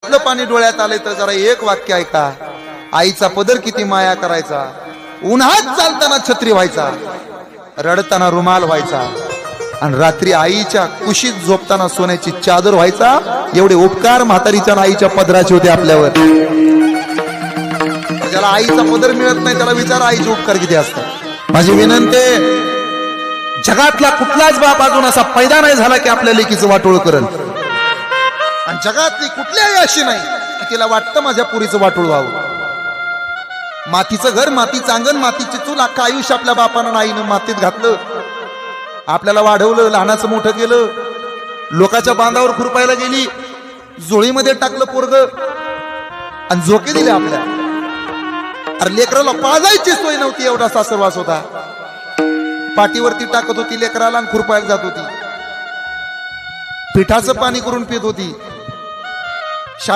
डोळ्यातलं पाणी डोळ्यात आले तर जरा एक वाक्य ऐका. आईचा पदर किती माया करायचा. उन्हात चालताना छत्री व्हायचा, रडताना रुमाल व्हायचा, आणि रात्री आईच्या कुशीत झोपताना सोन्याची चादर व्हायचा. एवढे उपकार म्हातारीच्या आईच्या पदराचे होते आपल्यावर. ज्याला आईचा पदर मिळत नाही त्याला विचार आईचे उपकार किती असतात. माझी विनंती, जगातला कुठलाच बाप अजून असा पैदा नाही झाला की आपल्या लेकीचं वाटोळ करल, आणि जगातली कुठल्याही अशी नाही की तिला वाटतं माझ्या पुरीचं वाटोळ व्हावं. मातीचं घर, मातीचं अंगण, मातीची चूल, अख्खं आयुष्य आपल्या बापानं आईनं मातीत घातलं. आपल्याला वाढवलं, लहानाचं मोठं केलं, लोकांच्या बांधावर खुरपायला गेली, जोळीमध्ये टाकलं पोरग, आणि झोके दिले आपल्या. अरे लेकराला पाजायची सोय नव्हती, एवढा सासरवास होता. पाठीवरती टाकत होती लेकराला आणि खुरपायला जात होती. पिठाचं पाणी करून पित होती.